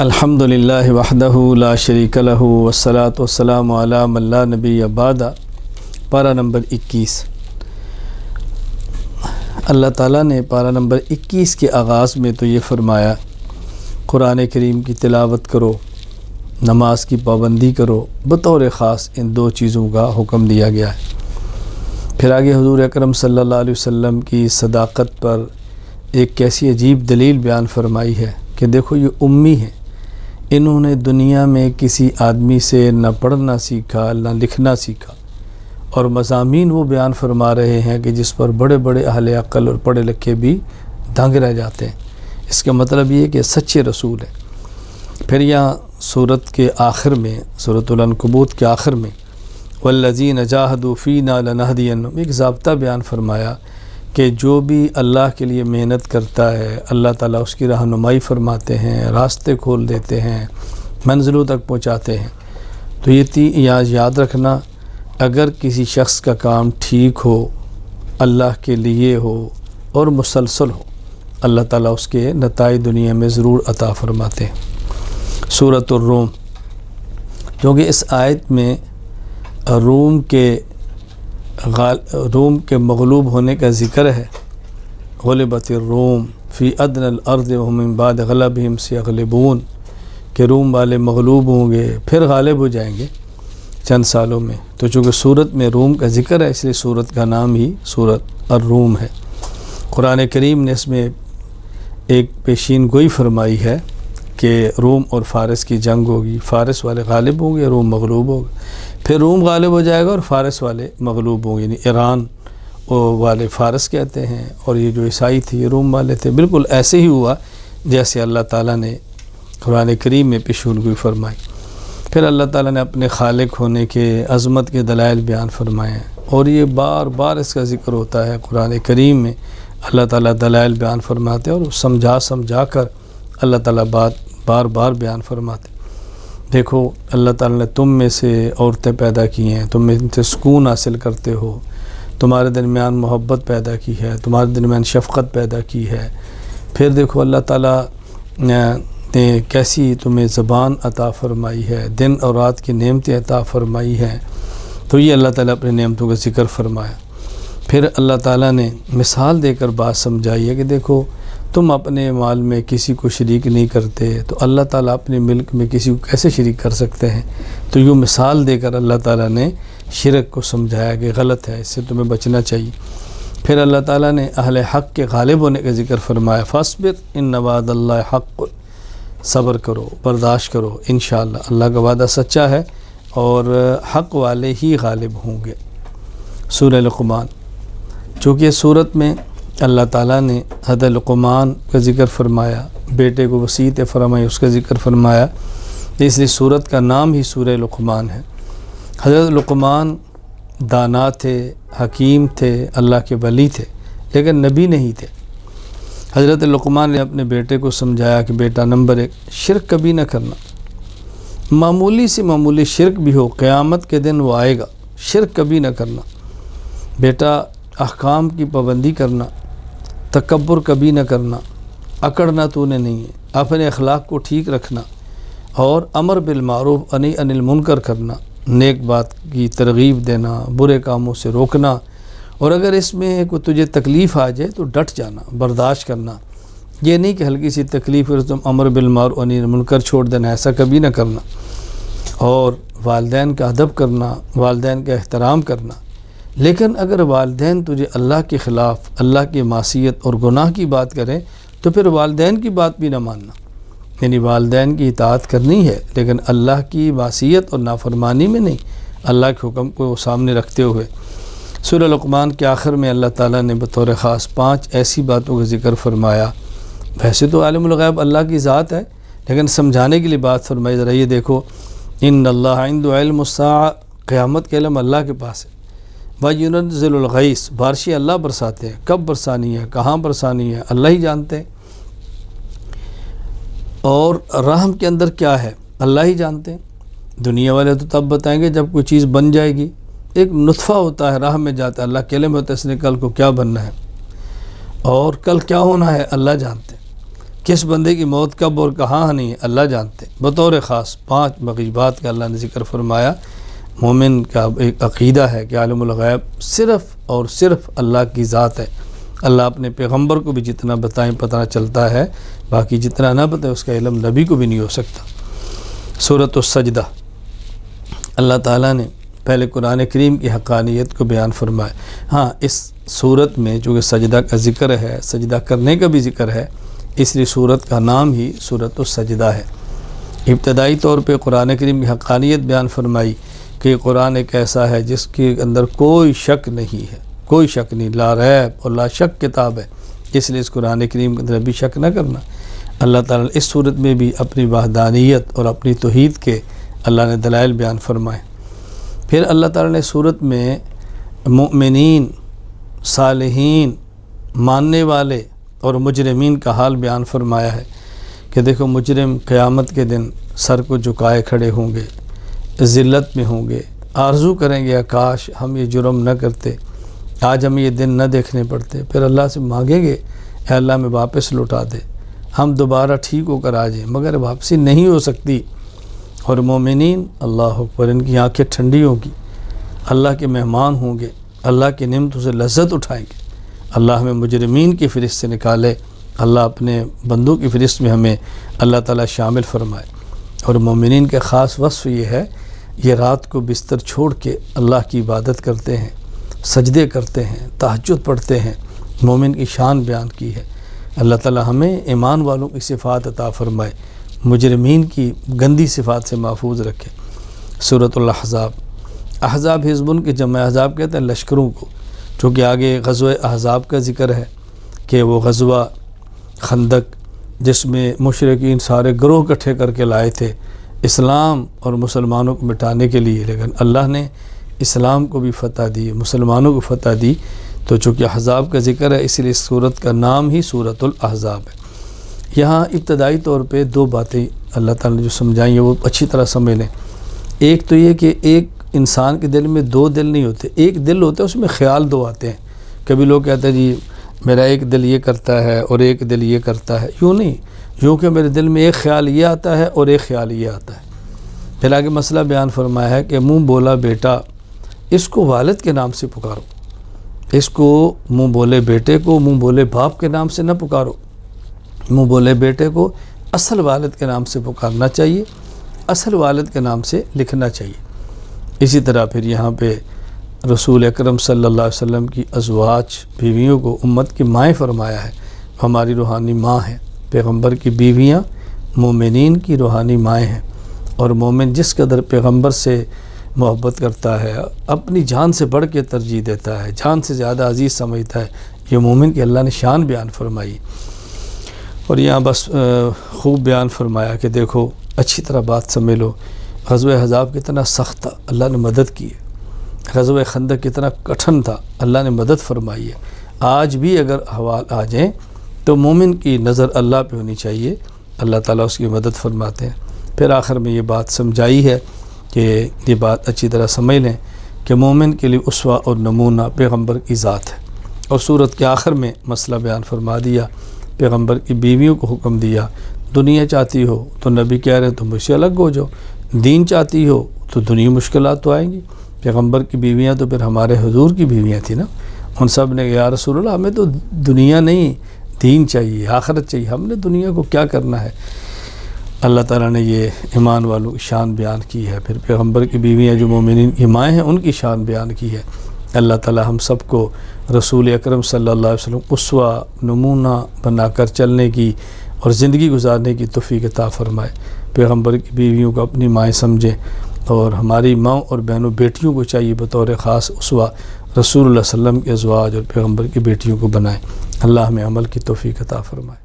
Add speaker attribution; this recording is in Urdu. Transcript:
Speaker 1: الحمدللہ وحدہ لا شریک لہ والصلاۃ والسلام علی من لا نبی بعد۔ پارہ نمبر 21۔ اللہ تعالیٰ نے پارہ نمبر 21 کے آغاز میں تو یہ فرمایا قرآن کریم کی تلاوت کرو، نماز کی پابندی کرو، بطور خاص ان دو چیزوں کا حکم دیا گیا ہے۔ پھر آگے حضور اکرم صلی اللہ علیہ وسلم کی صداقت پر ایک کیسی عجیب دلیل بیان فرمائی ہے کہ دیکھو یہ امی ہیں، انہوں نے دنیا میں کسی آدمی سے نہ پڑھنا سیکھا نہ لکھنا سیکھا، اور مضامین وہ بیان فرما رہے ہیں کہ جس پر بڑے بڑے اہل عقل اور پڑھے لکھے بھی دنگ رہ جاتے ہیں۔ اس کا مطلب یہ کہ سچے رسول ہیں۔ پھر یہاں سورت کے آخر میں، سورۃ العنکبوت کے آخر میں والذین جاہدوا فینا لنہدینہم، ایک ضابطہ بیان فرمایا کہ جو بھی اللہ کے لیے محنت کرتا ہے اللہ تعالیٰ اس کی رہنمائی فرماتے ہیں، راستے کھول دیتے ہیں، منزلوں تک پہنچاتے ہیں۔ تو یہ یہاں یاد رکھنا، اگر کسی شخص کا کام ٹھیک ہو، اللہ کے لیے ہو اور مسلسل ہو، اللہ تعالیٰ اس کے نتائج دنیا میں ضرور عطا فرماتے ہیں۔ سورۃ الروم، کیونکہ اس آیت میں روم کے مغلوب ہونے کا ذکر ہے۔ غلبت الروم فی ادنی الارض وهم من بعد غلبهم سیغلبون، کہ روم والے مغلوب ہوں گے پھر غالب ہو جائیں گے چند سالوں میں۔ تو چونکہ سورت میں روم کا ذکر ہے اس لیے سورت کا نام ہی سورۃ الروم ہے۔ قرآن کریم نے اس میں ایک پیشین گوئی فرمائی ہے کہ روم اور فارس کی جنگ ہوگی، فارس والے غالب ہوں گے، روم مغلوب ہوگا، پھر روم غالب ہو جائے گا اور فارس والے مغلوب ہوں گے، یعنی ایران والے فارس کہتے ہیں اور یہ جو عیسائی تھے یہ روم والے تھے۔ بالکل ایسے ہی ہوا جیسے اللہ تعالیٰ نے قرآن کریم میں پیشین گوئی فرمائی۔ پھر اللہ تعالیٰ نے اپنے خالق ہونے کے عظمت کے دلائل بیان فرمائے ہیں، اور یہ بار بار اس کا ذکر ہوتا ہے قرآن کریم میں۔ اللہ تعالیٰ دلائل بیان فرماتے ہیں اور سمجھا کر اللہ تعالیٰ بار بار بیان فرماتے۔ دیکھو اللہ تعالیٰ نے تم میں سے عورتیں پیدا کی ہیں، تم میں سے سکون حاصل کرتے ہو، تمہارے درمیان محبت پیدا کی ہے، تمہارے درمیان شفقت پیدا کی ہے۔ پھر دیکھو اللہ تعالیٰ نے کیسی تمہیں زبان عطا فرمائی ہے، دن اور رات کی نعمتیں عطا فرمائی ہیں۔ تو یہ اللہ تعالیٰ اپنے نعمتوں کا ذکر فرمایا۔ پھر اللہ تعالیٰ نے مثال دے کر بات سمجھائی ہے کہ دیکھو تم اپنے مال میں کسی کو شریک نہیں کرتے تو اللہ تعالیٰ اپنے ملک میں کسی کو کیسے شریک کر سکتے ہیں۔ تو یوں مثال دے کر اللہ تعالیٰ نے شرک کو سمجھایا کہ غلط ہے، اس سے تمہیں بچنا چاہیے۔ پھر اللہ تعالیٰ نے اہل حق کے غالب ہونے کا ذکر فرمایا، فاصبر ان وعد اللہ حق، صبر کرو، برداشت کرو، انشاءاللہ اللہ کا وعدہ سچا ہے اور حق والے ہی غالب ہوں گے۔ سورہ لقمان، چونکہ اس صورت میں اللہ تعالیٰ نے حضرت لقمان کا ذکر فرمایا، بیٹے کو وصیت فرمائی، اس کا ذکر فرمایا، اس لیے صورت کا نام ہی سورہ لقمان ہے۔ حضرت لقمان دانا تھے، حکیم تھے، اللہ کے ولی تھے، لیکن نبی نہیں تھے۔ حضرت لقمان نے اپنے بیٹے کو سمجھایا کہ بیٹا نمبر 1 شرک کبھی نہ کرنا، معمولی سے معمولی شرک بھی ہو قیامت کے دن وہ آئے گا، شرک کبھی نہ کرنا بیٹا، احکام کی پابندی کرنا، تکبر کبھی نہ کرنا، اکڑنا تو نے نہیں ہے، اپنے اخلاق کو ٹھیک رکھنا اور امر بالمعروف نہی عن المنکر کرنا، نیک بات کی ترغیب دینا، برے کاموں سے روکنا، اور اگر اس میں کوئی تجھے تکلیف آ جائے تو ڈٹ جانا، برداشت کرنا۔ یہ نہیں کہ ہلکی سی تکلیف ہے تم امر بالمعروف نہی عن المنکر چھوڑ دینا، ایسا کبھی نہ کرنا۔ اور والدین کا ادب کرنا، والدین کا احترام کرنا۔ لیکن اگر والدین تجھے اللہ کے خلاف، اللہ کی معصیت اور گناہ کی بات کریں تو پھر والدین کی بات بھی نہ ماننا، یعنی والدین کی اطاعت کرنی ہے لیکن اللہ کی معصیت اور نافرمانی میں نہیں، اللہ کے حکم کو سامنے رکھتے ہوئے۔ سورہ لقمان کے آخر میں اللہ تعالیٰ نے بطور خاص 5 ایسی باتوں کا ذکر فرمایا۔ ویسے تو عالم الغیب اللہ کی ذات ہے، لیکن سمجھانے کے لیے بات فرمائی۔ ذرا یہ دیکھو، ان اللہ عنده علم الساعہ، قیامت کا علم اللہ کے پاس ہے۔ وَيُنَزِّلُ الْغَيْثَ، بارشیں اللہ برساتے ہیں، کب برسانی ہے، کہاں برسانی ہے، اللہ ہی جانتے ہیں۔ اور رحم کے اندر کیا ہے اللہ ہی جانتے ہیں۔ دنیا والے تو تب بتائیں گے جب کوئی چیز بن جائے گی، ایک نطفہ ہوتا ہے رحم میں جاتا ہے، اللہ کے علم ہوتا ہے اس نے کل کو کیا بننا ہے اور کل کیا ہونا ہے اللہ جانتے ہیں۔ کس بندے کی موت کب اور کہاں ہونی ہے اللہ جانتے ہیں۔ بطور خاص 5 مغیبات کا اللہ نے ذکر فرمایا۔ مومن کا ایک عقیدہ ہے کہ عالم الغیب صرف اور صرف اللہ کی ذات ہے۔ اللہ اپنے پیغمبر کو بھی جتنا بتائیں پتہ چلتا ہے، باقی جتنا نہ بتائیں اس کا علم نبی کو بھی نہیں ہو سکتا۔ سورۃ السجدہ، اللہ تعالیٰ نے پہلے قرآن کریم کی حقانیت کو بیان فرمایا۔ ہاں، اس سورت میں چونکہ سجدہ کا ذکر ہے، سجدہ کرنے کا بھی ذکر ہے، اس لیے سورت کا نام ہی سورۃ السجدہ ہے۔ ابتدائی طور پہ قرآن کریم کی حقانیت بیان فرمائی کہ قرآن ایک ایسا ہے جس کے اندر کوئی شک نہیں ہے، کوئی شک نہیں، لا ریب اور لا شک کتاب ہے، اس لیے اس قرآن کریم کے اندر بھی شک نہ کرنا۔ اللہ تعالیٰ نے اس صورت میں بھی اپنی وحدانیت اور اپنی توحید کے اللہ نے دلائل بیان فرمائے۔ پھر اللہ تعالیٰ نے صورت میں مؤمنین، صالحین، ماننے والے اور مجرمین کا حال بیان فرمایا ہے کہ دیکھو مجرم قیامت کے دن سر کو جھکائے کھڑے ہوں گے، ذلت میں ہوں گے، آرزو کریں گے کاش ہم یہ جرم نہ کرتے، آج ہمیں یہ دن نہ دیکھنے پڑتے۔ پھر اللہ سے مانگیں گے اے اللہ میں واپس لوٹا دے، ہم دوبارہ ٹھیک ہو کر آ جائیں، مگر واپسی نہیں ہو سکتی۔ اور مومنین، اللہ اکبر، ان کی آنکھیں ٹھنڈی ہوں گی، اللہ کے مہمان ہوں گے، اللہ کی نعمتوں سے لذت اٹھائیں گے۔ اللہ ہمیں مجرمین کی فہرست سے نکالے، اللہ اپنے بندوں کی فہرست میں ہمیں اللہ تعالیٰ شامل فرمائے۔ اور مومنین کے خاص وصف یہ ہے، یہ رات کو بستر چھوڑ کے اللہ کی عبادت کرتے ہیں، سجدے کرتے ہیں، تہجد پڑھتے ہیں، مومن کی شان بیان کی ہے۔ اللہ تعالیٰ ہمیں ایمان والوں کی صفات عطا فرمائے، مجرمین کی گندی صفات سے محفوظ رکھے۔ سورۃ الاحزاب، احزاب حزب کے جمع احزاب کہتے ہیں لشکروں کو، چونکہ آگے غزوہ احزاب کا ذکر ہے کہ وہ غزوہ خندق جس میں مشرکین سارے گروہ اکٹھے کر کے لائے تھے اسلام اور مسلمانوں کو مٹانے کے لیے، لیکن اللہ نے اسلام کو بھی فتح دی، مسلمانوں کو فتح دی۔ تو چونکہ احزاب کا ذکر ہے اس لیے اس صورت کا نام ہی سورۃ الاحزاب ہے۔ یہاں ابتدائی طور پہ 2 باتیں اللہ تعالیٰ نے جو سمجھائیں ہیں وہ اچھی طرح سمجھ لیں۔ ایک تو یہ کہ ایک انسان کے دل میں 2 دل نہیں ہوتے، ایک دل ہوتا ہے، اس میں خیال 2 آتے ہیں۔ کبھی لوگ کہتے ہیں جی میرا ایک دل یہ کرتا ہے اور ایک دل یہ کرتا ہے، یوں نہیں، یوں کہ میرے دل میں ایک خیال یہ آتا ہے اور ایک خیال یہ آتا ہے۔ پھر آگے مسئلہ بیان فرمایا ہے کہ منہ بولا بیٹا، اس کو والد کے نام سے پکارو، اس کو منہ بولے بیٹے کو منہ بولے باپ کے نام سے نہ پکارو، منہ بولے بیٹے کو اصل والد کے نام سے پکارنا چاہیے، اصل والد کے نام سے لکھنا چاہیے۔ اسی طرح پھر یہاں پہ رسول اکرم صلی اللہ علیہ وسلم کی ازواج بیویوں کو امت کی مائیں فرمایا ہے، ہماری روحانی ماں ہیں۔ پیغمبر کی بیویاں مومنین کی روحانی مائیں ہیں، اور مومن جس قدر پیغمبر سے محبت کرتا ہے، اپنی جان سے بڑھ کے ترجیح دیتا ہے، جان سے زیادہ عزیز سمجھتا ہے، یہ مومن کی اللہ نے شان بیان فرمائی۔ اور یہاں بس خوب بیان فرمایا کہ دیکھو اچھی طرح بات سمجھ لو، غزوہ احزاب کتنا سخت تھا، اللہ نے مدد کی ہے۔ غزوہ خندق کتنا کٹھن تھا، اللہ نے مدد فرمائی ہے۔ آج بھی اگر احوال آ جائیں تو مومن کی نظر اللہ پہ ہونی چاہیے، اللہ تعالیٰ اس کی مدد فرماتے ہیں۔ پھر آخر میں یہ بات سمجھائی ہے کہ یہ بات اچھی طرح سمجھ لیں کہ مومن کے لیے اسوہ اور نمونہ پیغمبر کی ذات ہے۔ اور سورت کے آخر میں مسئلہ بیان فرما دیا، پیغمبر کی بیویوں کو حکم دیا، دنیا چاہتی ہو تو نبی کہہ رہے تو مجھ سے الگ ہو جاؤ، دین چاہتی ہو تو دنیا مشکلات تو آئیں گی۔ پیغمبر کی بیویاں تو پھر ہمارے حضور کی بیویاں تھیں نا، ان سب نے یا رسول اللہ ہمیں تو دنیا نہیں دین چاہیے، آخرت چاہیے، ہم نے دنیا کو کیا کرنا ہے۔ اللہ تعالیٰ نے یہ ایمان والوں کی شان بیان کی ہے، پھر پیغمبر کی بیویاں جو مومنین کی مائیں ہیں ان کی شان بیان کی ہے۔ اللہ تعالیٰ ہم سب کو رسول اکرم صلی اللہ علیہ وسلم اسوہ نمونہ بنا کر چلنے کی اور زندگی گزارنے کی توفیق عطا فرمائے۔ پیغمبر کی بیویوں کو اپنی مائیں سمجھیں، اور ہماری ماں اور بہنوں بیٹیوں کو چاہیے بطور خاص اسوہ رسول اللہ صلی اللہ علیہ وسلم کے ازواج اور پیغمبر کی بیٹیوں کو بنائیں۔ اللہ ہمیں عمل کی توفیق عطا فرمائے۔